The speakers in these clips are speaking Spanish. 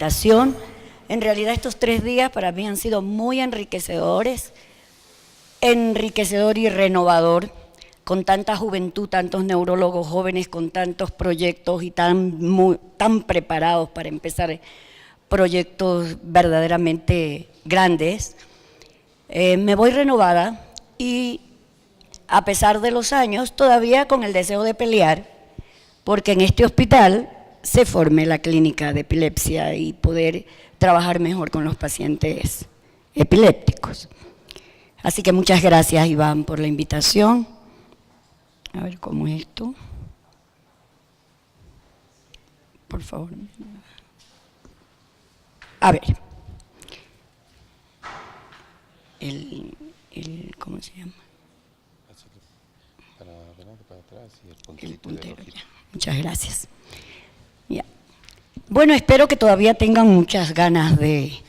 invitación. En realidad estos 3 días para mí han sido muy enriquecedor y renovador, con tanta juventud, tantos neurólogos jóvenes, con tantos proyectos y tan preparados para empezar proyectos verdaderamente grandes. Me voy renovada y a pesar de los años, todavía con el deseo de pelear, porque en este hospital se forme la clínica de epilepsia y poder trabajar mejor con los pacientes epilépticos. Así que muchas gracias, Iván, por la invitación. A ver cómo es esto. Por favor. A ver. ¿Cómo se llama? Para adelante, para atrás y el puntero. Ya. Muchas gracias. Ya. Bueno, espero que todavía tengan muchas ganas de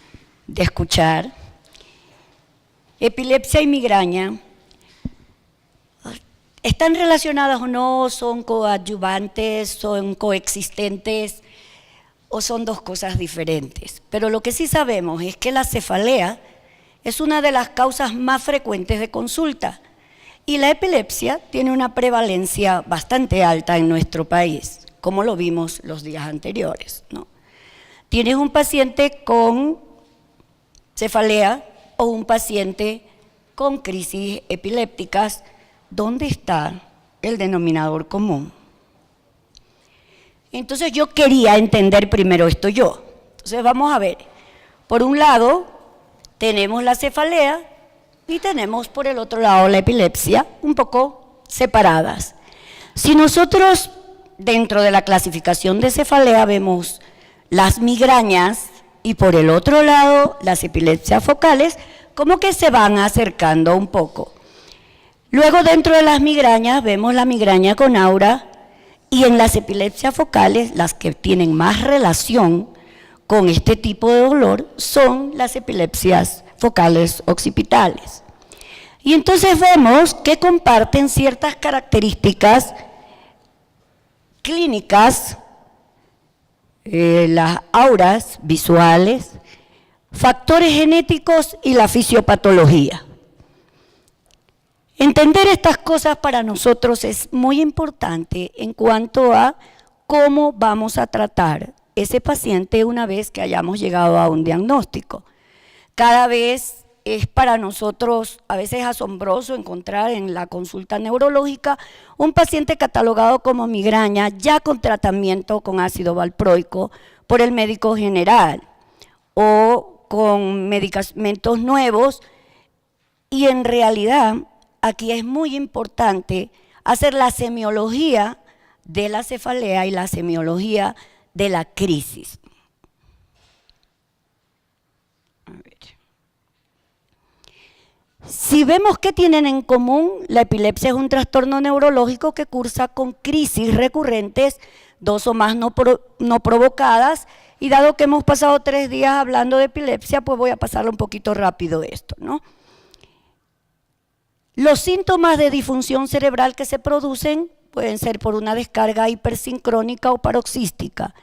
escuchar. Epilepsia y migraña, ¿están relacionadas o no? ¿Son coadyuvantes? ¿Son coexistentes? ¿O son dos cosas diferentes? Pero lo que sí sabemos es que la cefalea es una de las causas más frecuentes de consulta y la epilepsia tiene una prevalencia bastante alta en nuestro país, como lo vimos los días anteriores, ¿no? Tienes un paciente con cefalea o un paciente con crisis epilépticas, ¿dónde está el denominador común? Entonces yo quería entender primero esto yo. Entonces vamos a ver, por un lado tenemos la cefalea y tenemos por el otro lado la epilepsia, un poco separadas. Si nosotros dentro de la clasificación de cefalea vemos las migrañas y por el otro lado las epilepsias focales, como que se van acercando un poco. Luego dentro de las migrañas vemos la migraña con aura y en las epilepsias focales, las que tienen más relación con este tipo de dolor son las epilepsias focales occipitales. Y entonces vemos que comparten ciertas características clínicas, las auras visuales, factores genéticos y la fisiopatología. Entender estas cosas para nosotros es muy importante en cuanto a cómo vamos a tratar ese paciente una vez que hayamos llegado a un diagnóstico. Cada vez es para nosotros a veces asombroso encontrar en la consulta neurológica un paciente catalogado como migraña ya con tratamiento con ácido valproico por el médico general o con medicamentos nuevos, y en realidad aquí es muy importante hacer la semiología de la cefalea y la semiología de la crisis. A ver. Si vemos que tienen en común, la epilepsia es un trastorno neurológico que cursa con crisis recurrentes, 2 o más no provocadas, y dado que hemos pasado 3 días hablando de epilepsia, pues voy a pasarlo un poquito rápido esto, ¿no? Los síntomas de disfunción cerebral que se producen pueden ser por una descarga hipersincrónica o paroxística,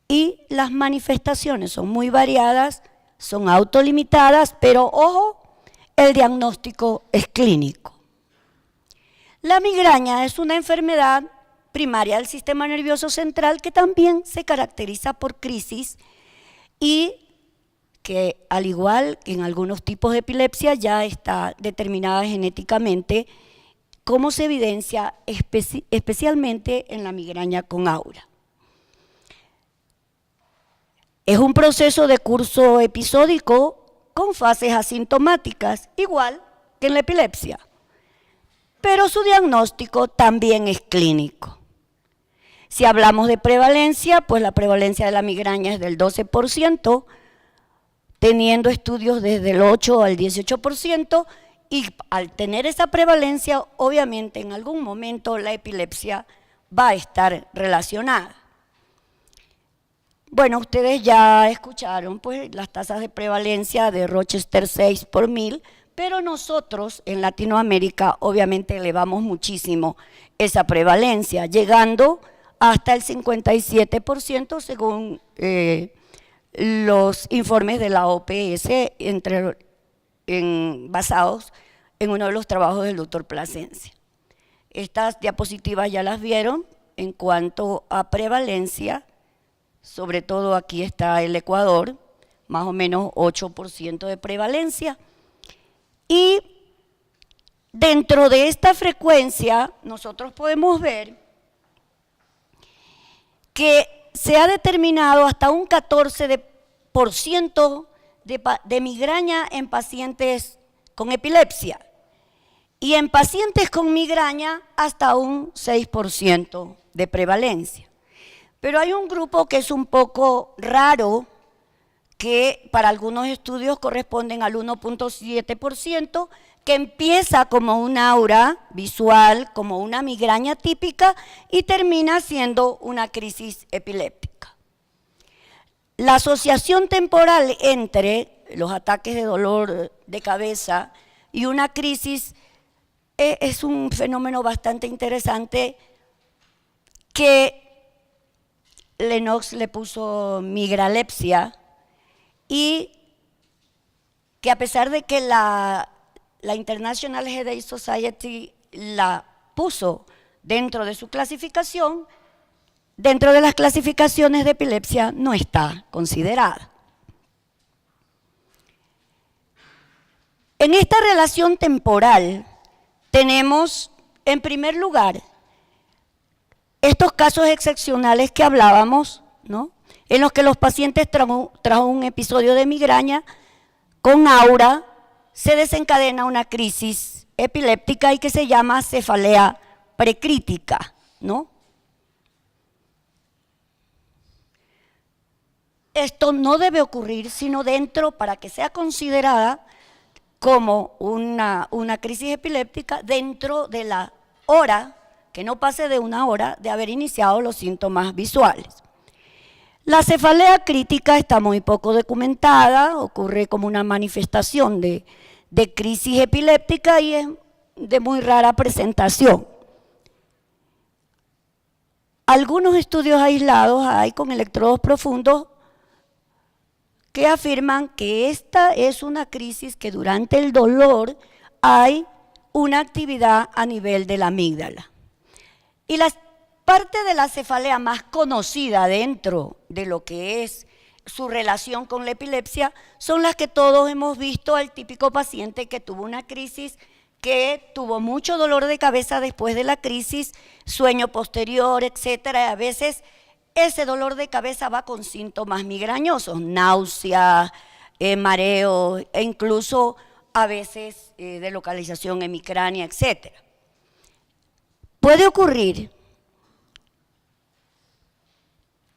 y las manifestaciones son muy variadas, son autolimitadas, pero ojo, el diagnóstico es clínico. La migraña es una enfermedad primaria del sistema nervioso central que también se caracteriza por crisis y que al igual que en algunos tipos de epilepsia ya está determinada genéticamente, como se evidencia especialmente en la migraña con aura. Es un proceso de curso episódico con fases asintomáticas, igual que en la epilepsia, pero su diagnóstico también es clínico. Si hablamos de prevalencia, pues la prevalencia de la migraña es del 12%, teniendo estudios desde el 8 al 18%, y al tener esa prevalencia, obviamente en algún momento la epilepsia va a estar relacionada. Bueno, ustedes ya escucharon pues las tasas de prevalencia de Rochester 6 por 1000, pero nosotros en Latinoamérica obviamente elevamos muchísimo esa prevalencia, llegando hasta el 57% según los informes de la OPS basados en uno de los trabajos del doctor Plasencia. Estas diapositivas ya las vieron en cuanto a prevalencia, sobre todo aquí está el Ecuador, más o menos 8% de prevalencia. Y dentro de esta frecuencia nosotros podemos ver que se ha determinado hasta un 14% de migraña en pacientes con epilepsia y en pacientes con migraña hasta un 6% de prevalencia. Pero hay un grupo que es un poco raro, que para algunos estudios corresponden al 1.7%, que empieza como un aura visual, como una migraña típica y termina siendo una crisis epiléptica. La asociación temporal entre los ataques de dolor de cabeza y una crisis es un fenómeno bastante interesante que Lennox le puso migralepsia y que a pesar de que la International Headache Society la puso dentro de su clasificación, dentro de las clasificaciones de epilepsia no está considerada. En esta relación temporal tenemos, en primer lugar, estos casos excepcionales que hablábamos, ¿no?, en los que los pacientes tras un episodio de migraña con aura se desencadena una crisis epiléptica y que se llama cefalea precrítica, ¿no? Esto no debe ocurrir sino dentro, para que sea considerada como una crisis epiléptica, dentro de la hora, que no pase de una hora de haber iniciado los síntomas visuales. La cefalea crítica está muy poco documentada, ocurre como una manifestación de crisis epiléptica y es de muy rara presentación. Algunos estudios aislados hay con electrodos profundos que afirman que esta es una crisis que durante el dolor hay una actividad a nivel de la amígdala. Y la parte de la cefalea más conocida dentro de lo que es su relación con la epilepsia son las que todos hemos visto al típico paciente que tuvo una crisis, que tuvo mucho dolor de cabeza después de la crisis, sueño posterior, etcétera. Y a veces ese dolor de cabeza va con síntomas migrañosos, náusea, mareo e incluso a veces de localización hemicránea, etcétera. Puede ocurrir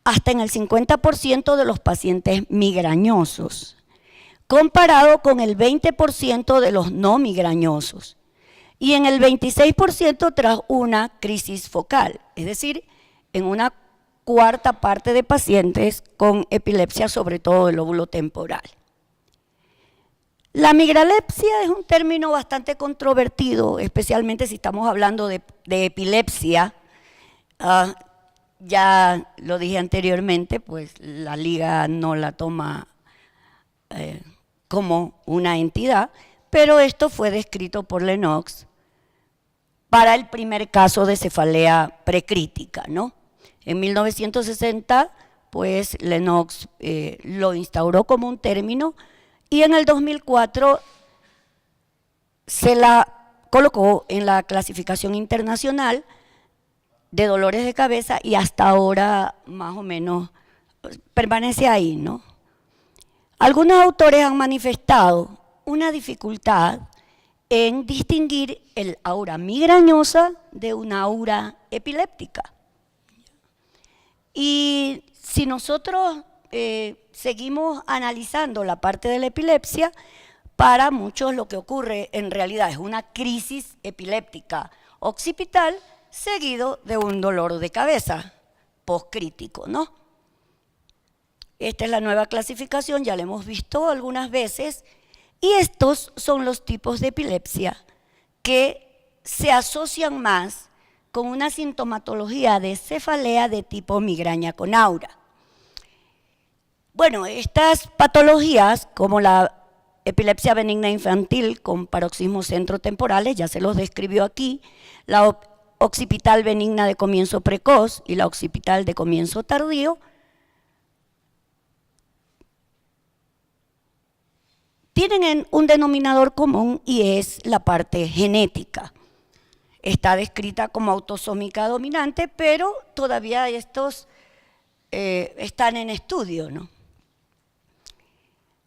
hasta en el 50% de los pacientes migrañosos, comparado con el 20% de los no migrañosos, y en el 26% tras una crisis focal, es decir, en una cuarta parte de pacientes con epilepsia, sobre todo del lóbulo temporal. La migralepsia es un término bastante controvertido, especialmente si estamos hablando de epilepsia. Ya lo dije anteriormente, pues la liga no la toma como una entidad, pero esto fue descrito por Lennox para el primer caso de cefalea precrítica, ¿no? En 1960, pues Lennox lo instauró como un término y en el 2004 se la colocó en la clasificación internacional de dolores de cabeza y hasta ahora más o menos permanece ahí, ¿no? Algunos autores han manifestado una dificultad en distinguir el aura migrañosa de una aura epiléptica. Y si nosotros seguimos analizando la parte de la epilepsia, para muchos lo que ocurre en realidad es una crisis epiléptica occipital seguido de un dolor de cabeza postcrítico, ¿no? Esta es la nueva clasificación, ya la hemos visto algunas veces, y estos son los tipos de epilepsia que se asocian más con una sintomatología de cefalea de tipo migraña con aura. Bueno, estas patologías, como la epilepsia benigna infantil con paroxismos centrotemporales, ya se los describió aquí, la occipital benigna de comienzo precoz y la occipital de comienzo tardío, tienen un denominador común y es la parte genética. Está descrita como autosómica dominante, pero todavía estos están en estudio, ¿no?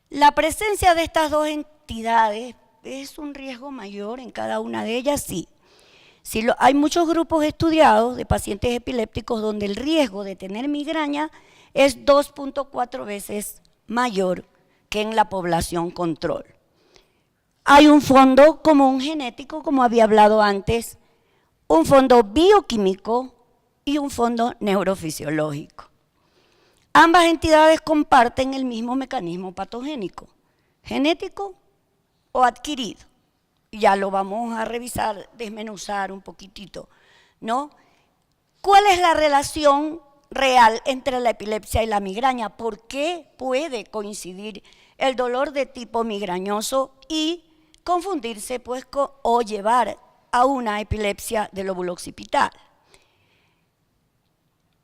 La presencia de estas dos entidades es un riesgo mayor en cada una de ellas, sí. Hay muchos grupos estudiados de pacientes epilépticos donde el riesgo de tener migraña es 2.4 veces mayor que en la población control. Hay un fondo común genético, como había hablado antes, un fondo bioquímico y un fondo neurofisiológico. Ambas entidades comparten el mismo mecanismo patogénico, genético o adquirido. Ya lo vamos a revisar, desmenuzar un poquitito, ¿no? ¿Cuál es la relación real entre la epilepsia y la migraña? ¿Por qué puede coincidir el dolor de tipo migrañoso y confundirse pues, o llevar a una epilepsia del lóbulo occipital?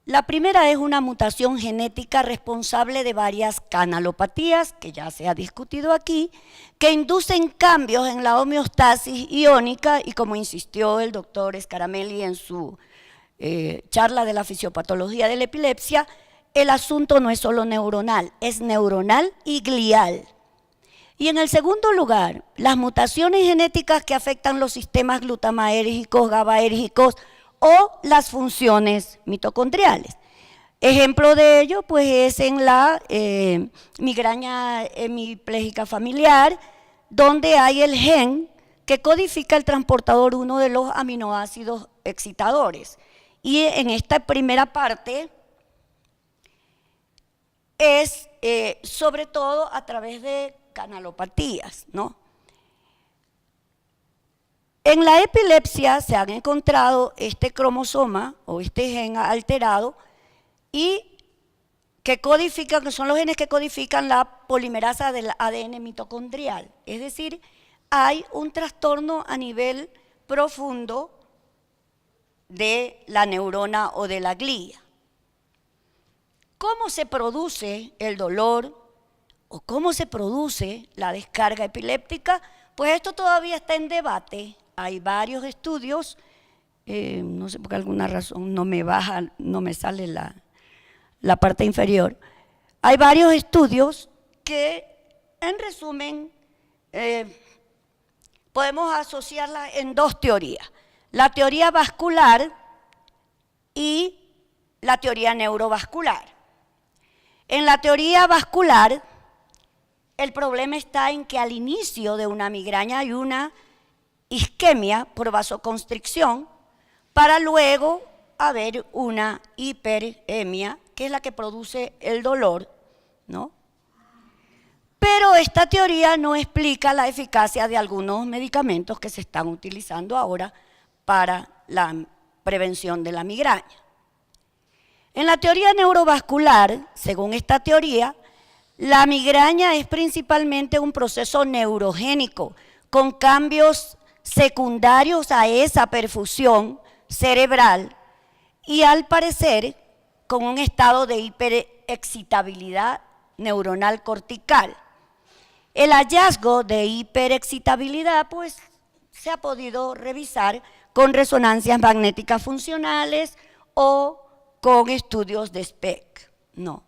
La primera es una mutación genética responsable de varias canalopatías, que ya se ha discutido aquí, que inducen cambios en la homeostasis iónica y como insistió el doctor Scaramelli en su charla de la fisiopatología de la epilepsia, el asunto no es solo neuronal, es neuronal y glial. Y en el segundo lugar, las mutaciones genéticas que afectan los sistemas glutamaérgicos, GABAérgicos o las funciones mitocondriales. Ejemplo de ello, pues, es en la migraña hemipléjica familiar, donde hay el gen que codifica el transportador 1 de los aminoácidos excitadores. Y en esta primera parte es sobre todo a través de canalopatías, ¿no? En la epilepsia se han encontrado este cromosoma o este gen alterado y que codifican, que son los genes que codifican la polimerasa del ADN mitocondrial. Es decir, hay un trastorno a nivel profundo de la neurona o de la glía. ¿Cómo se produce el dolor o cómo se produce la descarga epiléptica? Pues esto todavía está en debate. Hay varios estudios, no sé por qué alguna razón no me sale la parte inferior. Hay varios estudios que, en resumen, podemos asociarlas en dos teorías. La teoría vascular y la teoría neurovascular. En la teoría vascular, el problema está en que al inicio de una migraña hay una isquemia por vasoconstricción para luego haber una hiperemia, que es la que produce el dolor, ¿no? Pero esta teoría no explica la eficacia de algunos medicamentos que se están utilizando ahora para la prevención de la migraña. En la teoría neurovascular, según esta teoría, la migraña es principalmente un proceso neurogénico con cambios secundarios a esa perfusión cerebral y al parecer con un estado de hiperexcitabilidad neuronal cortical. El hallazgo de hiperexcitabilidad pues se ha podido revisar con resonancias magnéticas funcionales o con estudios de SPECT, no.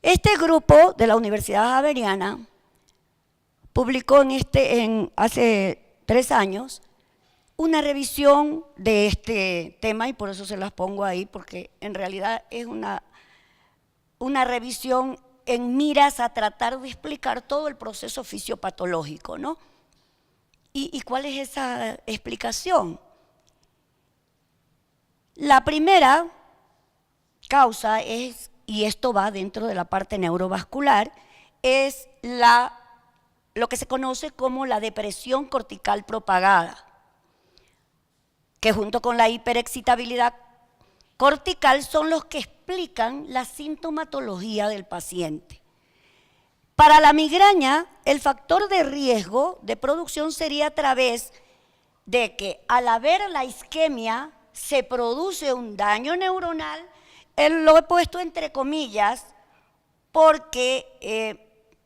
Este grupo de la Universidad Javeriana publicó hace 3 años una revisión de este tema y por eso se las pongo ahí, porque en realidad es una revisión en miras a tratar de explicar todo el proceso fisiopatológico, ¿no? ¿Y cuál es esa explicación? La primera causa es, y esto va dentro de la parte neurovascular, es lo que se conoce como la depresión cortical propagada, que junto con la hiperexcitabilidad cortical son los que explican la sintomatología del paciente. Para la migraña, el factor de riesgo de producción sería a través de que al haber la isquemia se produce un daño neuronal. Lo he puesto entre comillas porque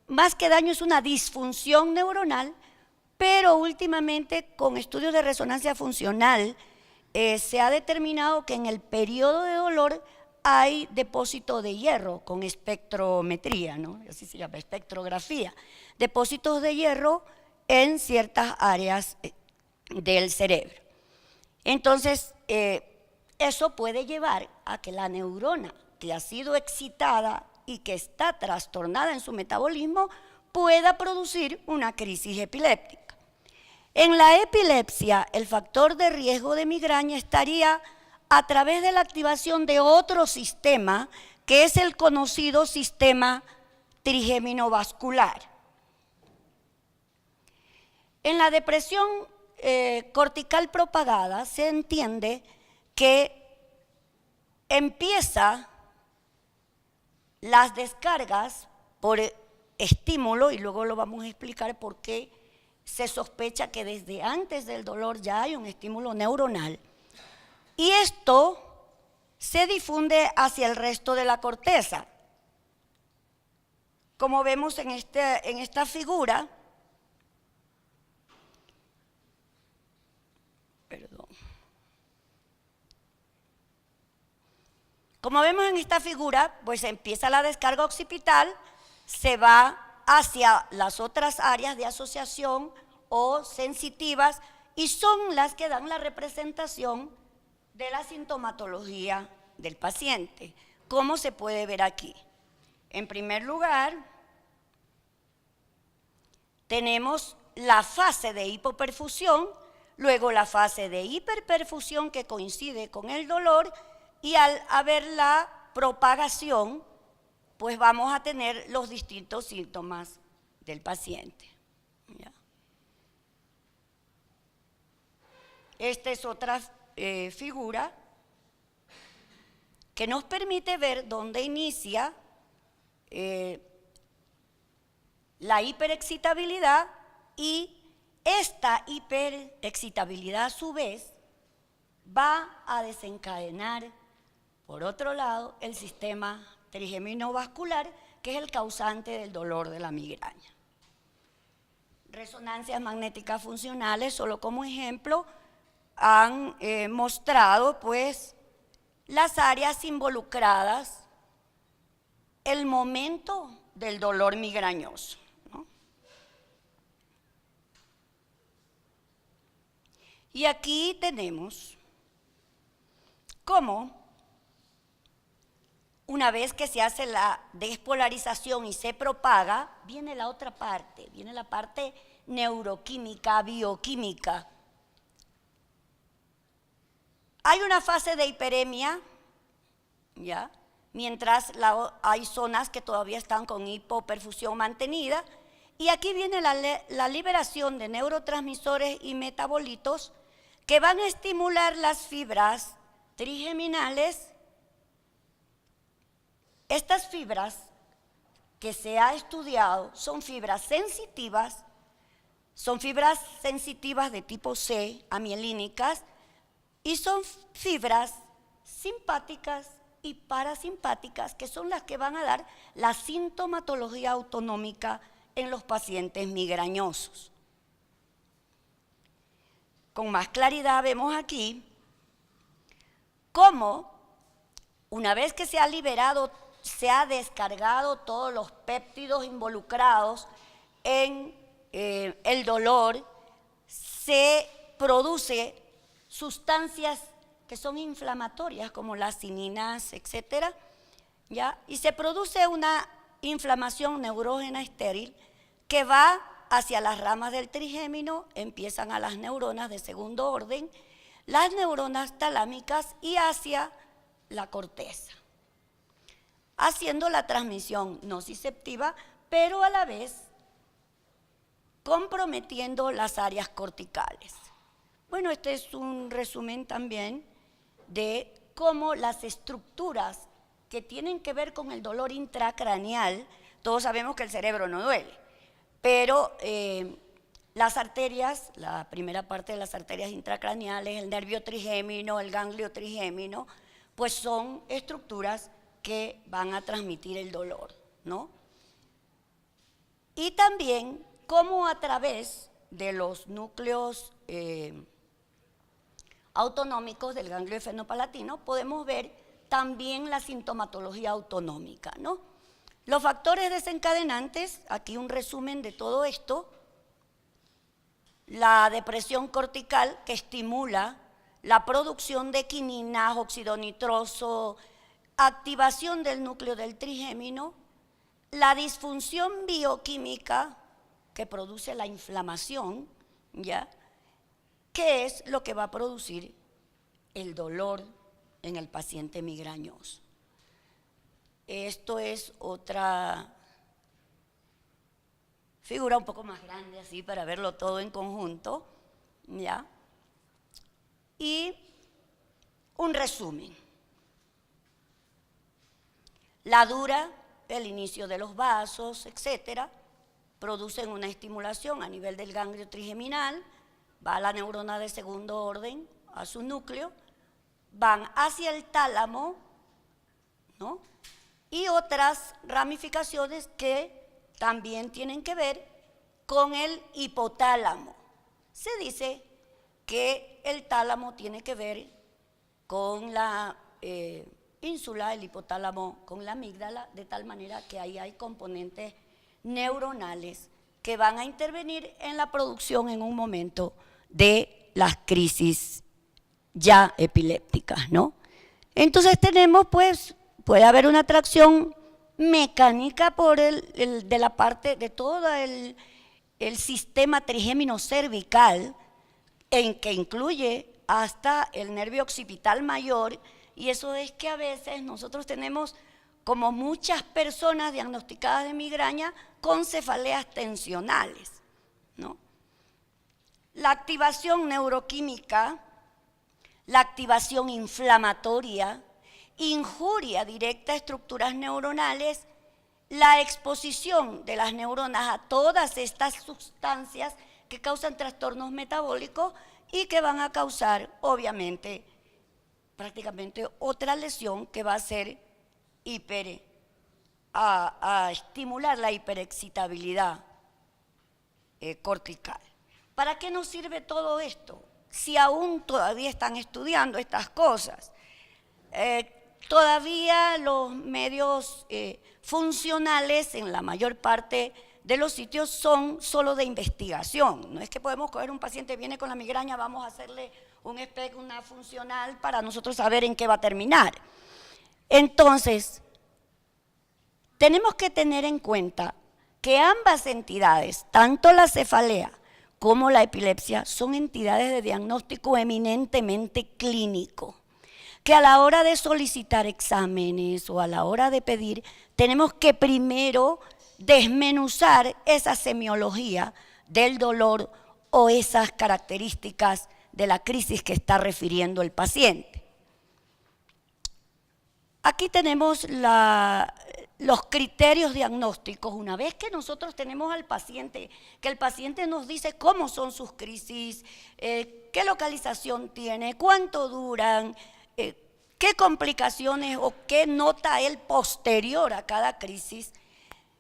más que daño es una disfunción neuronal, pero últimamente con estudios de resonancia funcional se ha determinado que en el periodo de dolor hay depósito de hierro con espectrometría, ¿no? Así se llama, espectrografía. Depósitos de hierro en ciertas áreas del cerebro. Entonces, eso puede llevar a que la neurona que ha sido excitada y que está trastornada en su metabolismo pueda producir una crisis epiléptica. En la epilepsia, el factor de riesgo de migraña estaría a través de la activación de otro sistema, que es el conocido sistema trigeminovascular. En la depresión cortical propagada se entiende que empieza las descargas por estímulo, y luego lo vamos a explicar por qué se sospecha que desde antes del dolor ya hay un estímulo neuronal. Y esto se difunde hacia el resto de la corteza. Como vemos en esta figura, Como vemos en esta figura, pues empieza la descarga occipital, se va hacia las otras áreas de asociación o sensitivas y son las que dan la representación de la sintomatología del paciente, como se puede ver aquí. En primer lugar, tenemos la fase de hipoperfusión, luego la fase de hiperperfusión que coincide con el dolor, y al haber la propagación, pues vamos a tener los distintos síntomas del paciente. ¿Ya? Esta es otra figura que nos permite ver dónde inicia la hiperexcitabilidad, y esta hiperexcitabilidad a su vez va a desencadenar, por otro lado, el sistema trigeminovascular, que es el causante del dolor de la migraña. Resonancias magnéticas funcionales, solo como ejemplo, han mostrado pues las áreas involucradas, el momento del dolor migrañoso, ¿no? Y aquí tenemos cómo una vez que se hace la despolarización y se propaga, viene la otra parte, viene la parte neuroquímica, bioquímica. Hay una fase de hiperemia, ¿ya? Mientras hay zonas que todavía están con hipoperfusión mantenida, y aquí viene la liberación de neurotransmisores y metabolitos que van a estimular las fibras trigeminales. Estas fibras que se ha estudiado son fibras sensitivas de tipo C, amielínicas, y son fibras simpáticas y parasimpáticas, que son las que van a dar la sintomatología autonómica en los pacientes migrañosos. Con más claridad vemos aquí cómo una vez que se ha liberado, se ha descargado todos los péptidos involucrados en el dolor, se produce sustancias que son inflamatorias como las cininas, etcétera, ¿ya? Y se produce una inflamación neurógena estéril que va hacia las ramas del trigémino, empiezan a las neuronas de segundo orden, las neuronas talámicas y hacia la corteza, haciendo la transmisión nociceptiva, pero a la vez comprometiendo las áreas corticales. Bueno, este es un resumen también de cómo las estructuras que tienen que ver con el dolor intracraneal, todos sabemos que el cerebro no duele, pero las arterias, la primera parte de las arterias intracraneales, el nervio trigémino, el ganglio trigémino, pues son estructuras que van a transmitir el dolor, ¿no? Y también cómo a través de los núcleos autonómicos del ganglio efenopalatino podemos ver también la sintomatología autonómica, ¿no? Los factores desencadenantes, aquí un resumen de todo esto: la depresión cortical, que estimula la producción de quinina, óxido nitroso, activación del núcleo del trigémino, la disfunción bioquímica que produce la inflamación, ¿ya?, que es lo que va a producir el dolor en el paciente migrañoso. Esto es otra figura un poco más grande, así, para verlo todo en conjunto, ¿ya? Y un resumen. La dura, el inicio de los vasos, etcétera, producen una estimulación a nivel del ganglio trigeminal, va a la neurona de segundo orden, a su núcleo, van hacia el tálamo, ¿no?, y otras ramificaciones que también tienen que ver con el hipotálamo. Se dice que el tálamo tiene que ver con la ínsula, el hipotálamo con la amígdala, de tal manera que ahí hay componentes neuronales que van a intervenir en la producción en un momento de las crisis ya epilépticas, ¿no? Entonces tenemos, pues, puede haber una atracción mecánica por de la parte de todo el sistema trigémino cervical, en que incluye hasta el nervio occipital mayor, y eso es que a veces nosotros tenemos, como muchas personas diagnosticadas de migraña, con cefaleas tensionales, ¿no? La activación neuroquímica, la activación inflamatoria, injuria directa a estructuras neuronales, la exposición de las neuronas a todas estas sustancias que causan trastornos metabólicos y que van a causar, obviamente, prácticamente otra lesión que va a ser a estimular la hiperexcitabilidad cortical. ¿Para qué nos sirve todo esto? Si aún todavía están estudiando estas cosas, todavía los medios funcionales en la mayor parte de los sitios son solo de investigación. No es que podemos coger un paciente, viene con la migraña, vamos a hacerle un SPECT, una funcional, para nosotros saber en qué va a terminar. Entonces, tenemos que tener en cuenta que ambas entidades, tanto la cefalea como la epilepsia, son entidades de diagnóstico eminentemente clínico, que a la hora de solicitar exámenes o a la hora de pedir, tenemos que primero desmenuzar esa semiología del dolor o esas características de la crisis que está refiriendo el paciente. Aquí tenemos los criterios diagnósticos. Una vez que nosotros tenemos al paciente, que el paciente nos dice cómo son sus crisis, qué localización tiene, cuánto duran, qué complicaciones o qué nota él posterior a cada crisis,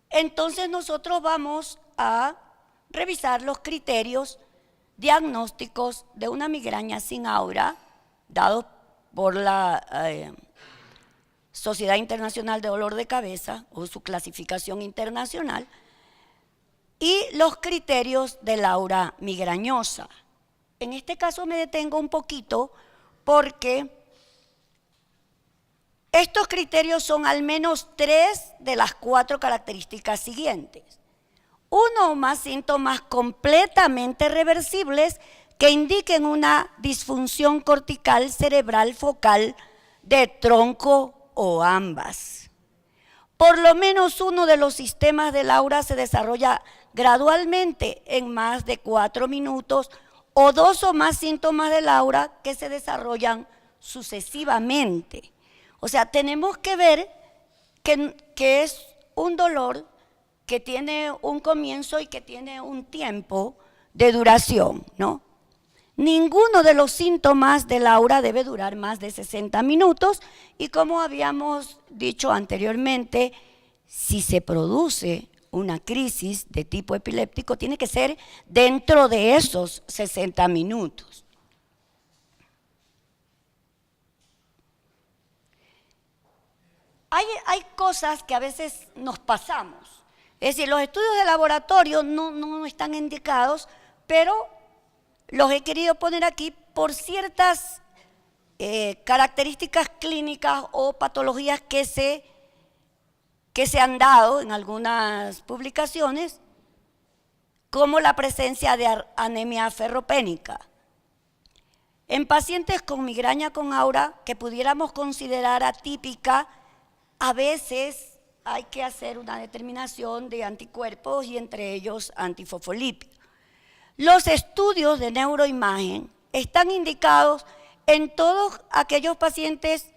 entonces nosotros vamos a revisar los criterios diagnósticos de una migraña sin aura, dados por la Sociedad Internacional de Dolor de Cabeza, o su clasificación internacional, y los criterios del aura migrañosa. En este caso me detengo un poquito porque estos criterios son al menos 3 de las 4 características siguientes. 1 o más síntomas completamente reversibles que indiquen una disfunción cortical cerebral focal de tronco o ambas. Por lo menos uno de los sistemas del aura se desarrolla gradualmente en más de 4 minutos, o 2 o más síntomas del aura que se desarrollan sucesivamente. O sea, tenemos que ver que es un dolor que tiene un comienzo y que tiene un tiempo de duración, ¿no? Ninguno de los síntomas del aura debe durar más de 60 minutos y como habíamos dicho anteriormente, si se produce una crisis de tipo epiléptico, tiene que ser dentro de esos 60 minutos. Hay cosas que a veces nos pasamos. Es decir, los estudios de laboratorio no están indicados, pero los he querido poner aquí por ciertas características clínicas o patologías que se han dado en algunas publicaciones, como la presencia de anemia ferropénica. En pacientes con migraña con aura que pudiéramos considerar atípica, a veces hay que hacer una determinación de anticuerpos y entre ellos antifosfolípidos. Los estudios de neuroimagen están indicados en todos aquellos pacientes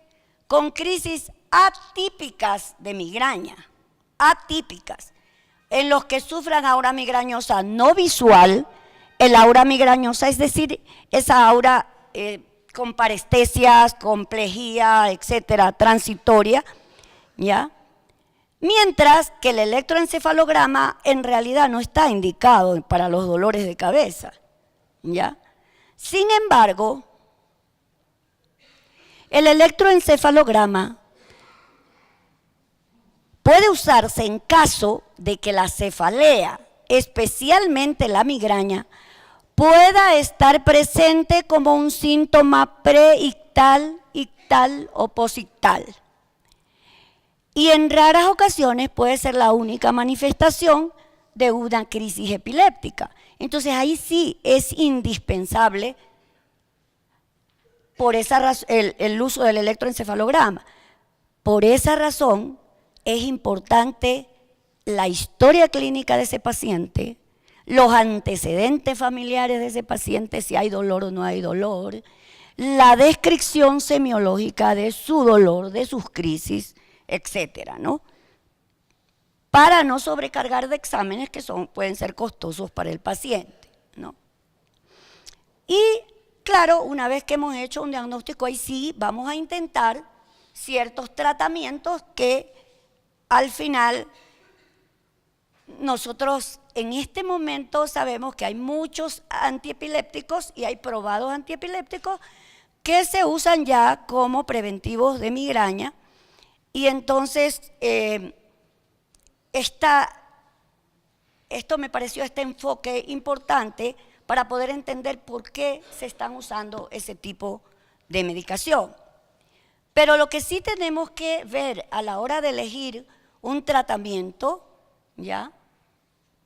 con crisis atípicas de migraña, atípicas, en los que sufran aura migrañosa no visual, el aura migrañosa, es decir, esa aura con parestesias, con plejía, etcétera, transitoria, ¿ya? Mientras que el electroencefalograma en realidad no está indicado para los dolores de cabeza, ¿ya? Sin embargo, el electroencefalograma puede usarse en caso de que la cefalea, especialmente la migraña, pueda estar presente como un síntoma preictal, ictal o posictal. Y en raras ocasiones puede ser la única manifestación de una crisis epiléptica. Entonces ahí sí es indispensable por esa razón, el uso del electroencefalograma. Por esa razón es importante la historia clínica de ese paciente, los antecedentes familiares de ese paciente, si hay dolor o no hay dolor, la descripción semiológica de su dolor, de sus crisis, etcétera, ¿no? Para no sobrecargar de exámenes que pueden ser costosos para el paciente, ¿no? Y claro, una vez que hemos hecho un diagnóstico, ahí sí vamos a intentar ciertos tratamientos que al final nosotros en este momento sabemos que hay muchos antiepilépticos y hay probados antiepilépticos que se usan ya como preventivos de migraña. Y entonces, esto me pareció este enfoque importante para poder entender por qué se están usando ese tipo de medicación. Pero lo que sí tenemos que ver a la hora de elegir un tratamiento, ¿ya?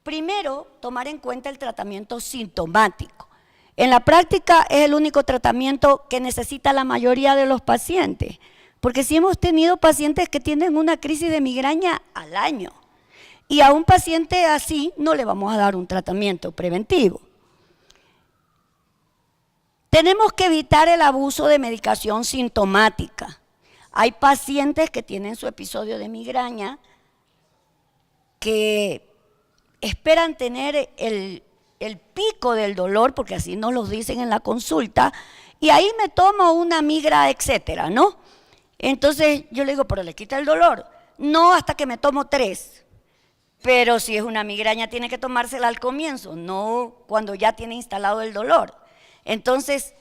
Primero, tomar en cuenta el tratamiento sintomático. En la práctica es el único tratamiento que necesita la mayoría de los pacientes. Porque si hemos tenido pacientes que tienen una crisis de migraña al año y a un paciente así no le vamos a dar un tratamiento preventivo. Tenemos que evitar el abuso de medicación sintomática. Hay pacientes que tienen su episodio de migraña que esperan tener el pico del dolor, porque así nos lo dicen en la consulta, y ahí me tomo una migra, etcétera, ¿no? Entonces yo le digo, pero le quita el dolor. No hasta que me tomo 3. Pero si es una migraña tiene que tomársela al comienzo, no cuando ya tiene instalado el dolor. Entonces,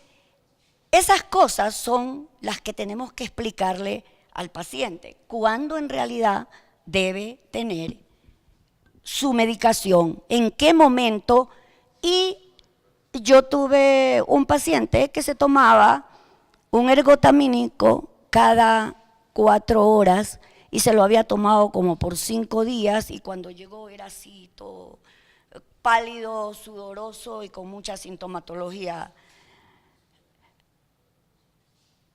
esas cosas son las que tenemos que explicarle al paciente, cuándo en realidad debe tener su medicación, en qué momento. Y yo tuve un paciente que se tomaba un ergotamínico cada 4 horas y se lo había tomado como por 5 días y cuando llegó era así todo pálido, sudoroso y con mucha sintomatología,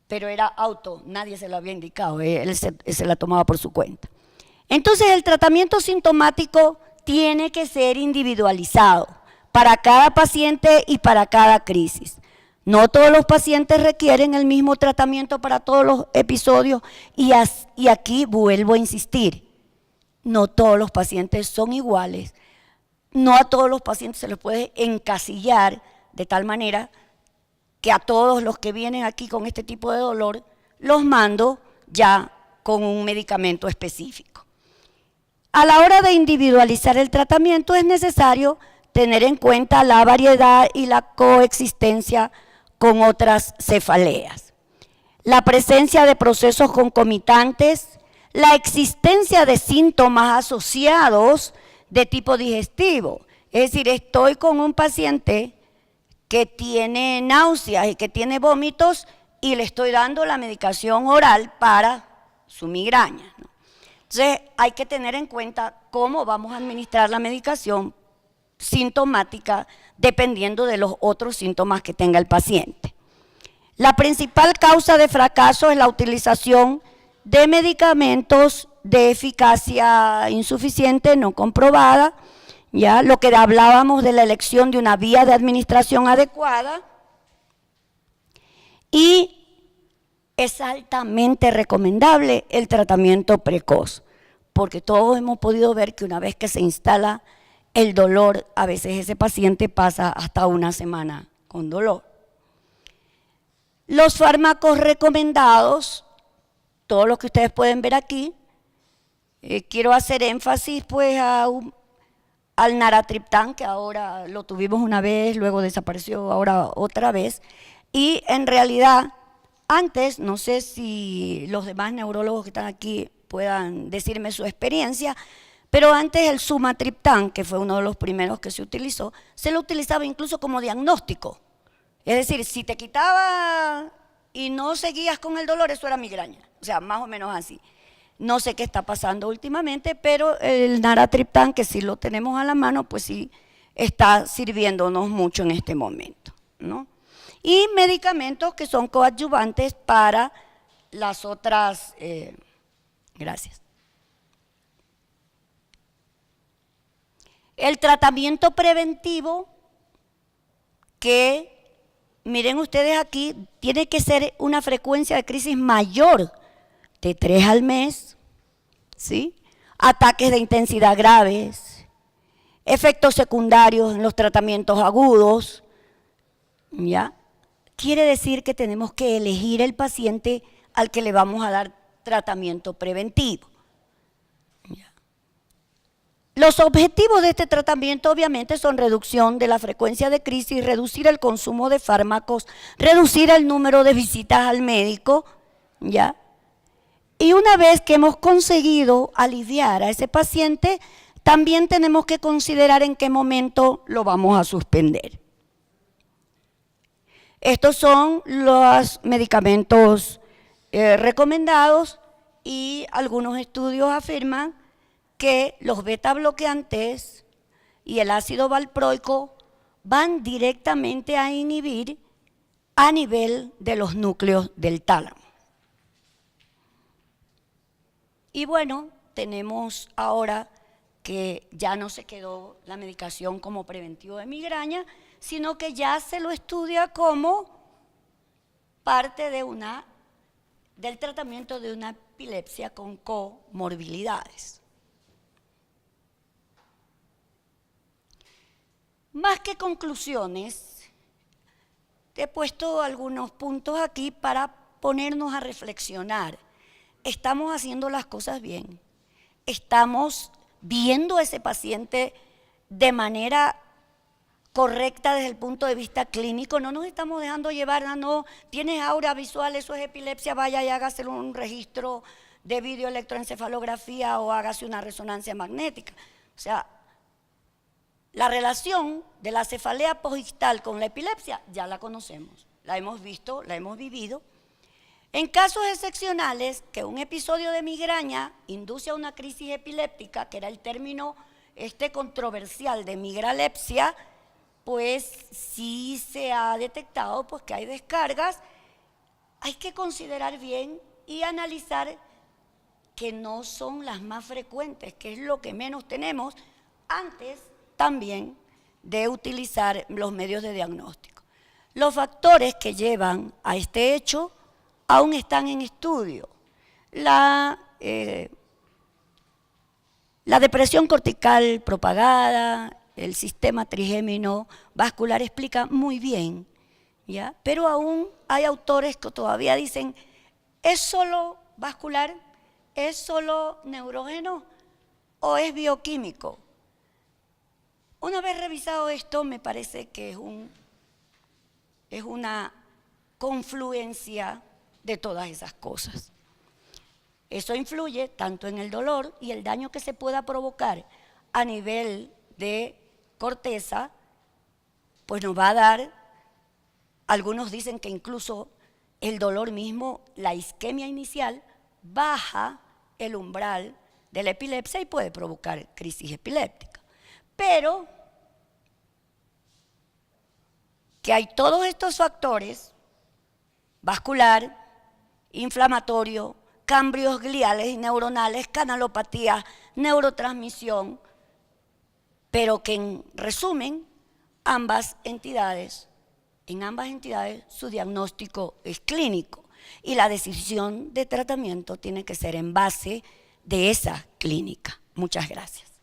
pero era nadie se lo había indicado, él se la tomaba por su cuenta. Entonces el tratamiento sintomático tiene que ser individualizado para cada paciente y para cada crisis. No todos los pacientes requieren el mismo tratamiento para todos los episodios y aquí vuelvo a insistir, no todos los pacientes son iguales, no a todos los pacientes se les puede encasillar de tal manera que a todos los que vienen aquí con este tipo de dolor los mando ya con un medicamento específico. A la hora de individualizar el tratamiento es necesario tener en cuenta la variedad y la coexistencia con otras cefaleas, la presencia de procesos concomitantes, la existencia de síntomas asociados de tipo digestivo. Es decir, estoy con un paciente que tiene náuseas y que tiene vómitos y le estoy dando la medicación oral para su migraña, ¿no? Entonces hay que tener en cuenta cómo vamos a administrar la medicación sintomática dependiendo de los otros síntomas que tenga el paciente. La principal causa de fracaso es la utilización de medicamentos de eficacia insuficiente, no comprobada, ya lo que hablábamos de la elección de una vía de administración adecuada, y es altamente recomendable el tratamiento precoz, porque todos hemos podido ver que una vez que se instala el dolor, a veces ese paciente pasa hasta una semana con dolor. Los fármacos recomendados, todos los que ustedes pueden ver aquí, quiero hacer énfasis pues al naratriptán, que ahora lo tuvimos una vez, luego desapareció, ahora otra vez, y en realidad antes, no sé si los demás neurólogos que están aquí puedan decirme su experiencia, pero antes el sumatriptán, que fue uno de los primeros que se utilizó, se lo utilizaba incluso como diagnóstico. Es decir, si te quitaba y no seguías con el dolor, eso era migraña. O sea, más o menos así. No sé qué está pasando últimamente, pero el naratriptán, que sí lo tenemos a la mano, pues sí está sirviéndonos mucho en este momento, ¿no? Y medicamentos que son coadyuvantes para las otras, gracias. El tratamiento preventivo, que miren ustedes aquí, tiene que ser una frecuencia de crisis mayor de 3 al mes, ¿sí? Ataques de intensidad graves, efectos secundarios en los tratamientos agudos, ¿ya? Quiere decir que tenemos que elegir el paciente al que le vamos a dar tratamiento preventivo. Los objetivos de este tratamiento obviamente son reducción de la frecuencia de crisis, reducir el consumo de fármacos, reducir el número de visitas al médico, ¿ya? Y una vez que hemos conseguido aliviar a ese paciente, también tenemos que considerar en qué momento lo vamos a suspender. Estos son los medicamentos recomendados y algunos estudios afirman que los beta bloqueantes y el ácido valproico van directamente a inhibir a nivel de los núcleos del tálamo. Y bueno, tenemos ahora que ya no se quedó la medicación como preventivo de migraña, sino que ya se lo estudia como parte de del tratamiento de una epilepsia con comorbilidades. Más que conclusiones, te he puesto algunos puntos aquí para ponernos a reflexionar. ¿Estamos haciendo las cosas bien? ¿Estamos viendo a ese paciente de manera correcta desde el punto de vista clínico? No nos estamos dejando llevar, no, tienes aura visual, eso es epilepsia, vaya y hágase un registro de videoelectroencefalografía o hágase una resonancia magnética. O sea, la relación de la cefalea posictal con la epilepsia ya la conocemos, la hemos visto, la hemos vivido. En casos excepcionales que un episodio de migraña induce a una crisis epiléptica, que era el término controversial de migralepsia, pues sí se ha detectado pues, que hay descargas. Hay que considerar bien y analizar que no son las más frecuentes, que es lo que menos tenemos, antes también de utilizar los medios de diagnóstico. Los factores que llevan a este hecho aún están en estudio. La depresión cortical propagada, el sistema trigémino vascular explica muy bien, ¿ya? Pero aún hay autores que todavía dicen, ¿es solo vascular? ¿Es solo neurógeno? ¿O es bioquímico? Una vez revisado esto, me parece que es una confluencia de todas esas cosas. Eso influye tanto en el dolor y el daño que se pueda provocar a nivel de corteza, pues nos va a dar, algunos dicen que incluso el dolor mismo, la isquemia inicial, baja el umbral de la epilepsia y puede provocar crisis epiléptica. Pero que hay todos estos factores, vascular, inflamatorio, cambios gliales y neuronales, canalopatía, neurotransmisión, pero que en resumen, en ambas entidades su diagnóstico es clínico y la decisión de tratamiento tiene que ser en base de esa clínica. Muchas gracias.